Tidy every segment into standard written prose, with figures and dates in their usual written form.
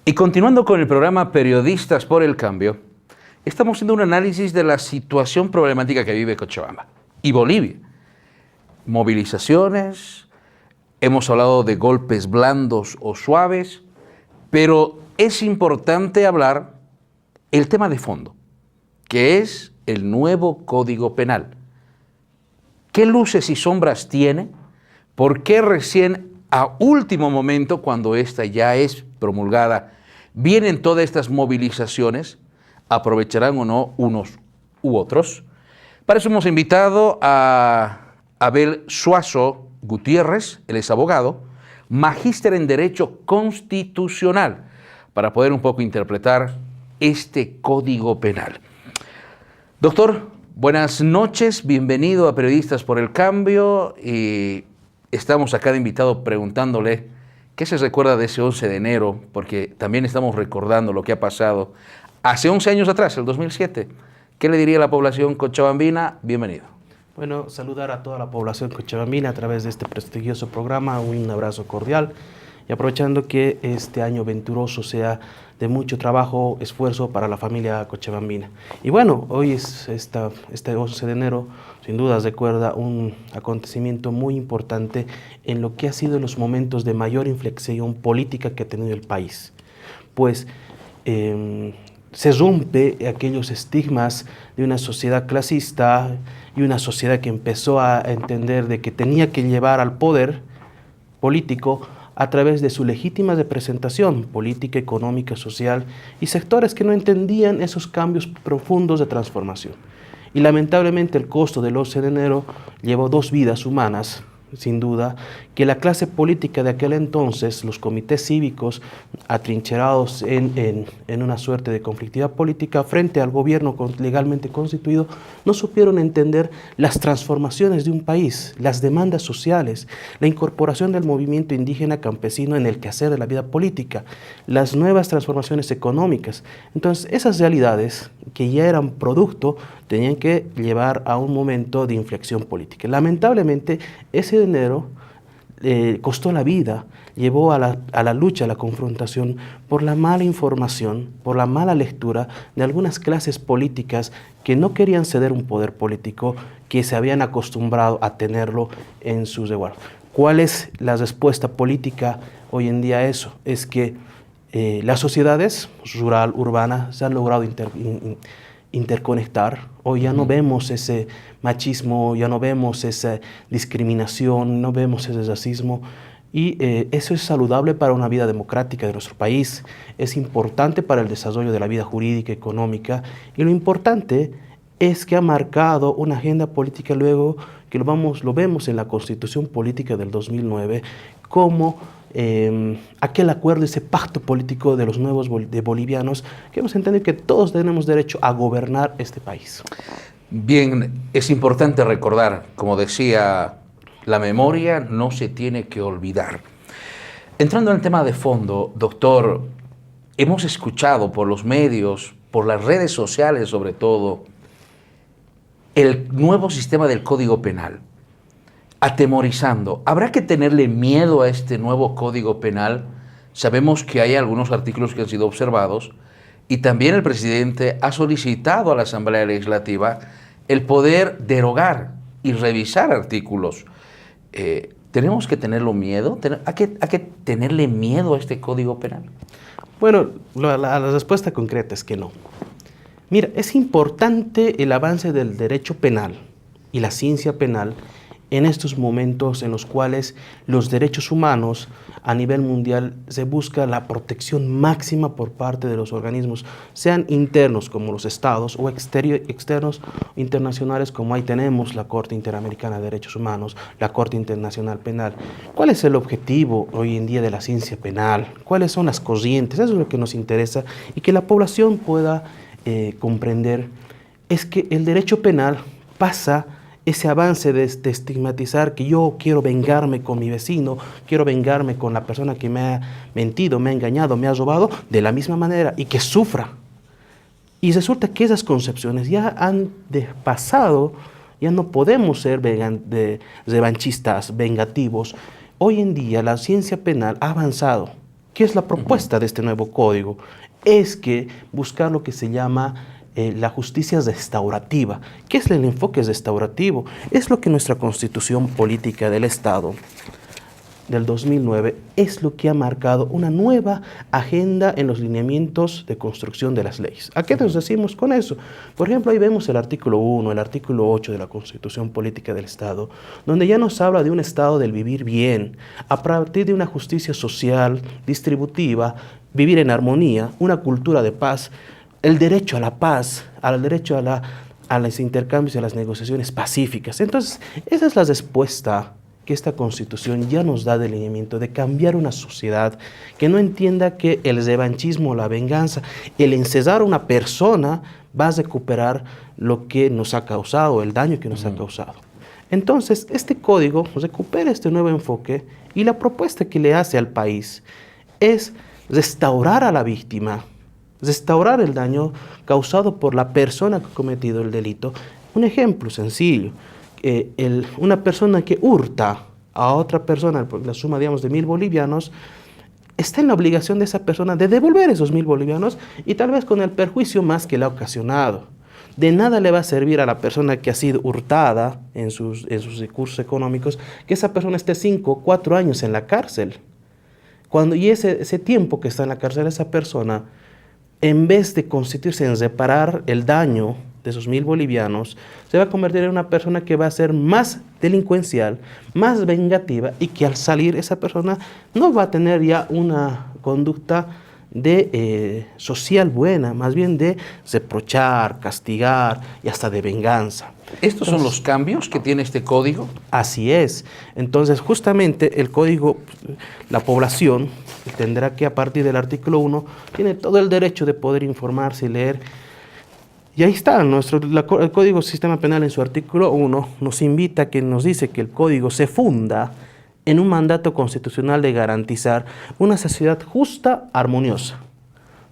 Y continuando con el programa Periodistas por el Cambio, estamos haciendo un análisis de la situación problemática que vive Cochabamba y Bolivia. Movilizaciones, hemos hablado de golpes blandos o suaves, pero es importante hablar el tema de fondo, que es el nuevo Código Penal. ¿Qué luces y sombras tiene? ¿Por qué recién a último momento, cuando esta ya es promulgada, vienen todas estas movilizaciones? ¿Aprovecharán o no unos u otros? Para eso hemos invitado a Abel Suazo Gutiérrez, él es abogado, magíster en Derecho Constitucional, para poder un poco interpretar este Código Penal. Doctor, buenas noches, bienvenido a Periodistas por el Cambio. Y estamos acá de invitado preguntándole qué se recuerda de ese 11 de enero, porque también estamos recordando lo que ha pasado hace 11 años atrás, el 2007. ¿Qué le diría a la población cochabambina? Bienvenido. Bueno, saludar a toda la población cochabambina a través de este prestigioso programa, un abrazo cordial y aprovechando que este año venturoso sea de mucho trabajo, esfuerzo para la familia cochabambina. Y bueno, hoy es este 11 de enero, sin duda recuerda un acontecimiento muy importante en lo que ha sido los momentos de mayor inflexión política que ha tenido el país. Pues se rompe aquellos estigmas de una sociedad clasista y una sociedad que empezó a entender de que tenía que llevar al poder político a través de su legítima representación política, económica, social y sectores que no entendían esos cambios profundos de transformación. Y lamentablemente el costo del 11 de enero llevó 2 vidas humanas, sin duda, que la clase política de aquel entonces, los comités cívicos atrincherados en una suerte de conflictividad política frente al gobierno legalmente constituido, no supieron entender las transformaciones de un país, las demandas sociales, la incorporación del movimiento indígena campesino en el quehacer de la vida política, las nuevas transformaciones económicas. Entonces, esas realidades que ya eran producto tenían que llevar a un momento de inflexión política. Lamentablemente, ese enero costó la vida, llevó a la lucha, a la confrontación por la mala información, por la mala lectura de algunas clases políticas que no querían ceder un poder político que se habían acostumbrado a tenerlo en su resguardo. ¿Cuál es la respuesta política hoy en día a eso? Es que las sociedades rural, urbana, se han logrado interconectar. Hoy ya no vemos ese machismo, ya no vemos esa discriminación, no vemos ese racismo y eso es saludable para una vida democrática de nuestro país, es importante para el desarrollo de la vida jurídica, económica y lo importante es que ha marcado una agenda política luego que lo vemos en la Constitución Política del 2009 como aquel acuerdo, ese pacto político de los nuevos bolivianos, que hemos entendido que todos tenemos derecho a gobernar este país. Bien, es importante recordar, como decía, la memoria no se tiene que olvidar. Entrando en el tema de fondo, doctor, hemos escuchado por los medios, por las redes sociales sobre todo, el nuevo sistema del Código Penal, atemorizando. ¿Habrá que tenerle miedo a este nuevo Código Penal? Sabemos que hay algunos artículos que han sido observados y también el presidente ha solicitado a la Asamblea Legislativa el poder derogar y revisar artículos. ¿Tenemos que tenerlo miedo? ¿Hay que tenerle miedo a este Código Penal? Bueno, la respuesta concreta es que no. Mira, es importante el avance del derecho penal y la ciencia penal en estos momentos en los cuales los derechos humanos a nivel mundial se busca la protección máxima por parte de los organismos, sean internos como los estados o externos internacionales como ahí tenemos la Corte Interamericana de Derechos Humanos, la Corte Internacional Penal. ¿Cuál es el objetivo hoy en día de la ciencia penal? ¿Cuáles son las corrientes? Eso es lo que nos interesa y que la población pueda comprender. Es que el derecho penal pasa ese avance de estigmatizar que yo quiero vengarme con mi vecino, quiero vengarme con la persona que me ha mentido, me ha engañado, me ha robado, de la misma manera y que sufra. Y resulta que esas concepciones ya han pasado, ya no podemos ser revanchistas, vengativos. Hoy en día la ciencia penal ha avanzado. ¿Qué es la propuesta de este nuevo código? Es que buscar lo que se llama la justicia restaurativa. ¿Qué es el enfoque restaurativo? Es lo que nuestra Constitución Política del Estado del 2009 es lo que ha marcado una nueva agenda en los lineamientos de construcción de las leyes. ¿A qué nos decimos con eso? Por ejemplo, ahí vemos el artículo 1, el artículo 8 de la Constitución Política del Estado, donde ya nos habla de un estado del vivir bien, a partir de una justicia social, distributiva, vivir en armonía, una cultura de paz, el derecho a la paz, al derecho a los intercambios y a las negociaciones pacíficas. Entonces, esa es la respuesta que esta Constitución ya nos da de lineamiento, de cambiar una sociedad que no entienda que el revanchismo, la venganza, el encesar a una persona va a recuperar lo que nos ha causado, el daño que nos ha causado. Entonces, este código recupera este nuevo enfoque y la propuesta que le hace al país es restaurar a la víctima, restaurar el daño causado por la persona que ha cometido el delito. Un ejemplo sencillo. Una persona que hurta a otra persona la suma, digamos, de 1.000 bolivianos, está en la obligación de esa persona de devolver esos 1.000 bolivianos y tal vez con el perjuicio más que le ha ocasionado. De nada le va a servir a la persona que ha sido hurtada en sus recursos económicos que esa persona esté 5 o 4 años en la cárcel. Y ese tiempo que está en la cárcel esa persona, en vez de constituirse en reparar el daño de esos 1.000 bolivianos, se va a convertir en una persona que va a ser más delincuencial, más vengativa y que al salir esa persona no va a tener ya una conducta social buena, más bien de reprochar, castigar y hasta de venganza. ¿Estos son los cambios que tiene este código? Así es. Entonces, justamente el código, la población tendrá que, a partir del artículo 1, tiene todo el derecho de poder informarse y leer. Y ahí está, el Código Sistema Penal en su artículo 1 nos invita, que nos dice que el código se funda en un mandato constitucional de garantizar una sociedad justa, armoniosa,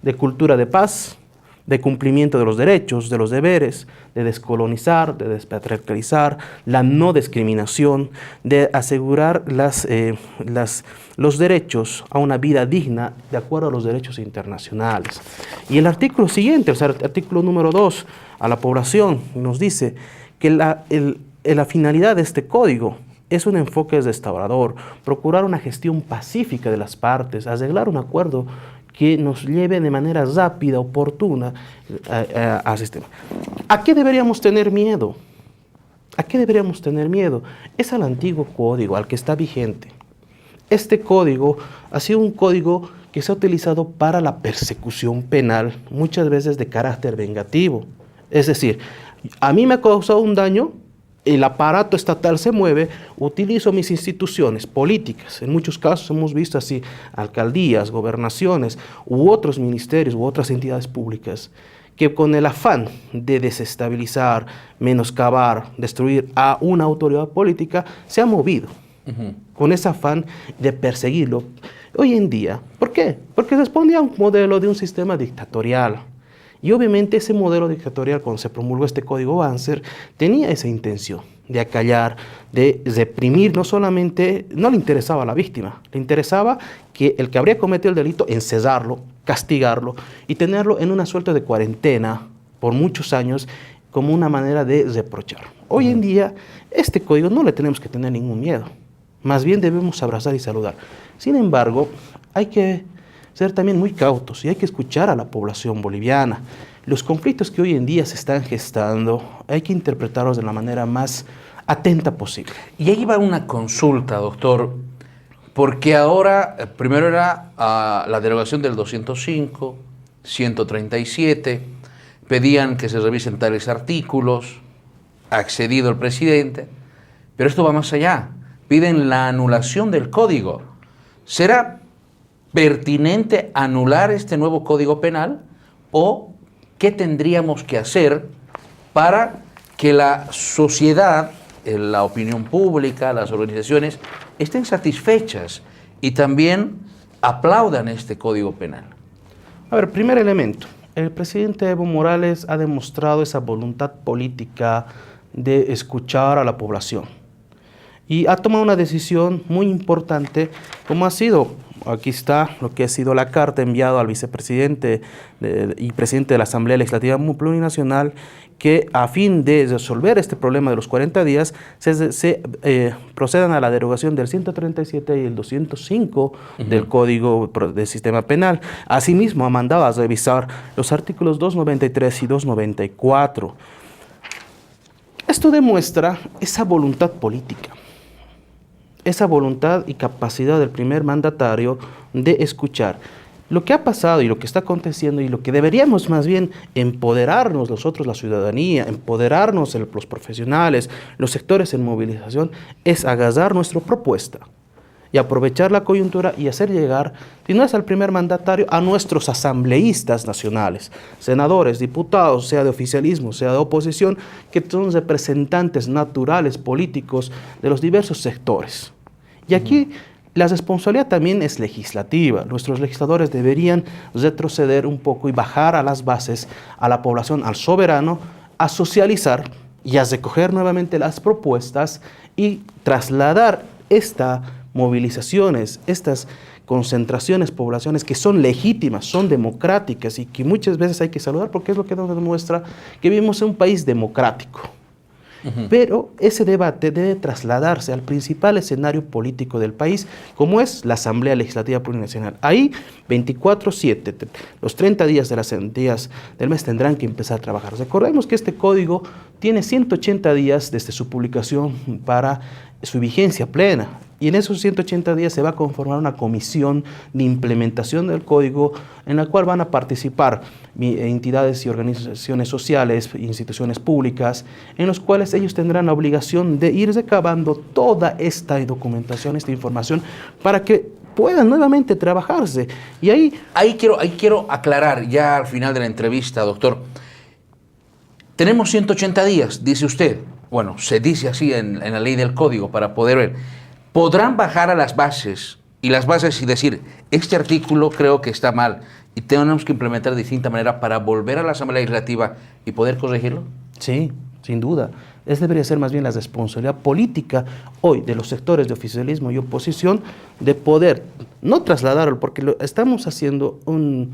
de cultura de paz, de cumplimiento de los derechos, de los deberes, de descolonizar, de despatriarcalizar, la no discriminación, de asegurar los derechos a una vida digna de acuerdo a los derechos internacionales. Y el artículo siguiente, o sea, el artículo número 2, a la población, nos dice que la finalidad de este código es un enfoque restaurador, procurar una gestión pacífica de las partes, arreglar un acuerdo que nos lleve de manera rápida, oportuna al sistema. ¿A qué deberíamos tener miedo? ¿A qué deberíamos tener miedo? Es al antiguo código, al que está vigente. Este código ha sido un código que se ha utilizado para la persecución penal, muchas veces de carácter vengativo. Es decir, a mí me ha causado un daño, el aparato estatal se mueve, utilizo mis instituciones políticas. En muchos casos hemos visto así alcaldías, gobernaciones u otros ministerios u otras entidades públicas que con el afán de desestabilizar, menoscabar, destruir a una autoridad política se ha movido. Con ese afán de perseguirlo. Hoy en día, ¿por qué? Porque responde a un modelo de un sistema dictatorial. Y obviamente ese modelo dictatorial, cuando se promulgó este código Banzer, tenía esa intención de acallar, de reprimir. No solamente, no le interesaba a la víctima, le interesaba que el que habría cometido el delito, encerrarlo, castigarlo y tenerlo en una suerte de cuarentena por muchos años como una manera de reprochar. Hoy en día, este código no le tenemos que tener ningún miedo, más bien debemos abrazar y saludar. Sin embargo, hay que ser también muy cautos y hay que escuchar a la población boliviana. Los conflictos que hoy en día se están gestando hay que interpretarlos de la manera más atenta posible. Y ahí va una consulta, doctor, porque ahora, primero era la derogación del 205, 137, pedían que se revisen tales artículos, ha accedido el presidente, pero esto va más allá, piden la anulación del código. ¿Será pertinente anular este nuevo Código Penal o qué tendríamos que hacer para que la sociedad, la opinión pública, las organizaciones estén satisfechas y también aplaudan este Código Penal? A ver, primer elemento, el presidente Evo Morales ha demostrado esa voluntad política de escuchar a la población. y ha tomado una decisión muy importante, como ha sido, aquí está lo que ha sido la carta enviada al vicepresidente y presidente de la Asamblea Legislativa Plurinacional, que a fin de resolver este problema de los 40 días, procedan a la derogación del 137 y el 205 del Código del Sistema Penal. Asimismo, ha mandado a revisar los artículos 293 y 294. Esto demuestra esa voluntad política, esa voluntad y capacidad del primer mandatario de escuchar lo que ha pasado y lo que está aconteciendo, y lo que deberíamos más bien empoderarnos nosotros, la ciudadanía, empoderarnos los profesionales, los sectores en movilización, es agarrar nuestra propuesta y aprovechar la coyuntura y hacer llegar, si no es al primer mandatario, a nuestros asambleístas nacionales, senadores, diputados, sea de oficialismo, sea de oposición, que son representantes naturales políticos de los diversos sectores. Y aquí la responsabilidad también es legislativa. Nuestros legisladores deberían retroceder un poco y bajar a las bases, a la población, al soberano, a socializar y a recoger nuevamente las propuestas y trasladar estas movilizaciones, estas concentraciones, poblaciones que son legítimas, son democráticas y que muchas veces hay que saludar porque es lo que nos demuestra que vivimos en un país democrático. Pero ese debate debe trasladarse al principal escenario político del país, como es la Asamblea Legislativa Plurinacional. Ahí, 24/7, los 30 días del mes tendrán que empezar a trabajar. Recordemos que este código tiene 180 días desde su publicación para su vigencia plena. Y en esos 180 días se va a conformar una comisión de implementación del código en la cual van a participar entidades y organizaciones sociales, instituciones públicas, en los cuales ellos tendrán la obligación de ir recabando toda esta documentación, esta información, para que puedan nuevamente trabajarse. Y ahí quiero aclarar ya al final de la entrevista, doctor. Tenemos 180 días, dice usted. Bueno, se dice así en la ley del código para poder ver. Podrán bajar a las bases y decir, este artículo creo que está mal y tenemos que implementar de distinta manera para volver a la Asamblea Legislativa y poder corregirlo. Sí, sin duda. Esa debería ser más bien la responsabilidad política hoy de los sectores de oficialismo y oposición de poder no trasladarlo, porque le estamos haciendo un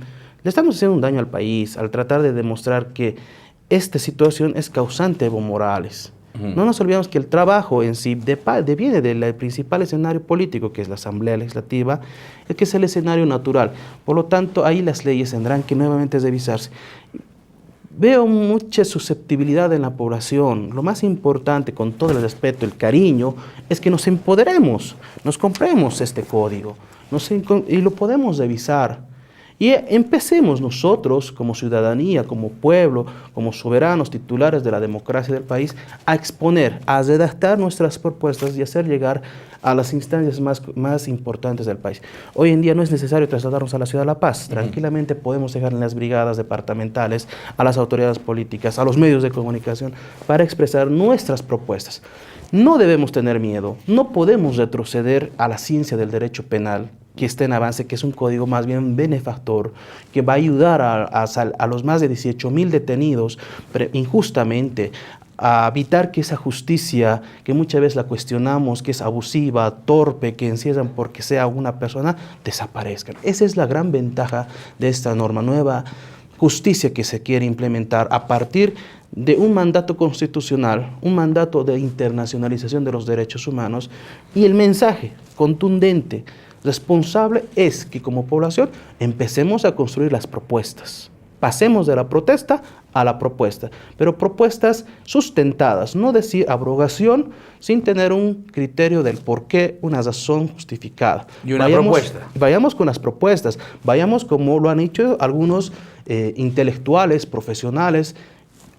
daño al país al tratar de demostrar que esta situación es causante de Evo Morales. No nos olvidemos que el trabajo en sí viene del principal escenario político, que es la Asamblea Legislativa, que es el escenario natural. Por lo tanto, ahí las leyes tendrán que nuevamente revisarse. Veo mucha susceptibilidad en la población. Lo más importante, con todo el respeto, el cariño, es que nos empoderemos, nos compremos este código y lo podemos revisar. Y empecemos nosotros, como ciudadanía, como pueblo, como soberanos titulares de la democracia del país, a exponer, a redactar nuestras propuestas y hacer llegar a las instancias más importantes del país. Hoy en día no es necesario trasladarnos a la ciudad de La Paz. Tranquilamente podemos dejar en las brigadas departamentales, a las autoridades políticas, a los medios de comunicación, para expresar nuestras propuestas. No debemos tener miedo, no podemos retroceder a la ciencia del derecho penal, que está en avance, que es un código más bien benefactor, que va a ayudar a los más de 18,000 detenidos injustamente, a evitar que esa justicia, que muchas veces la cuestionamos, que es abusiva, torpe, que encierran porque sea una persona, desaparezca. Esa es la gran ventaja de esta norma nueva, justicia que se quiere implementar a partir de un mandato constitucional, un mandato de internacionalización de los derechos humanos, y el mensaje contundente, responsable es que como población empecemos a construir las propuestas. Pasemos de la protesta a la propuesta, pero propuestas sustentadas, no decir abrogación sin tener un criterio del por qué, una razón justificada. Y una propuesta. Vayamos con las propuestas, vayamos como lo han hecho algunos intelectuales, profesionales,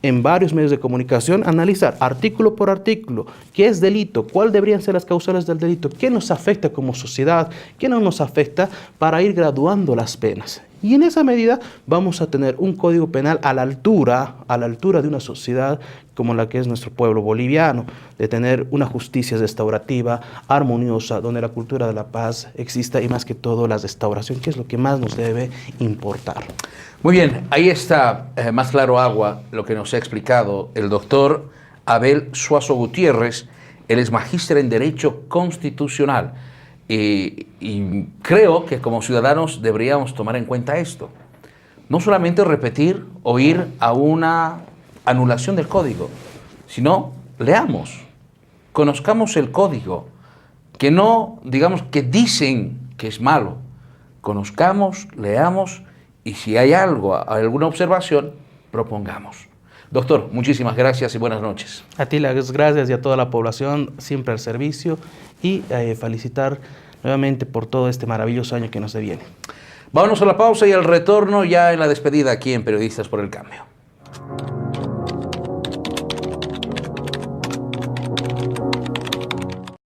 en varios medios de comunicación, analizar artículo por artículo qué es delito, cuáles deberían ser las causales del delito, qué nos afecta como sociedad, qué no nos afecta, para ir graduando las penas. Y en esa medida vamos a tener un código penal a la altura de una sociedad como la que es nuestro pueblo boliviano, de tener una justicia restaurativa, armoniosa, donde la cultura de la paz exista y más que todo la restauración, que es lo que más nos debe importar. Muy bien, ahí está más claro agua lo que nos ha explicado el doctor Abel Suazo Gutiérrez, Él es magíster en Derecho Constitucional. Y creo que como ciudadanos deberíamos tomar en cuenta esto. No solamente repetir o ir a una anulación del código, sino leamos, conozcamos el código, que no digamos que dicen que es malo. Conozcamos, leamos y si hay algo, alguna observación, propongamos. Doctor, muchísimas gracias y buenas noches. A ti las gracias y a toda la población, siempre al servicio y felicitar nuevamente por todo este maravilloso año que nos deviene. Vámonos a la pausa y al retorno ya en la despedida aquí en Periodistas por el Cambio.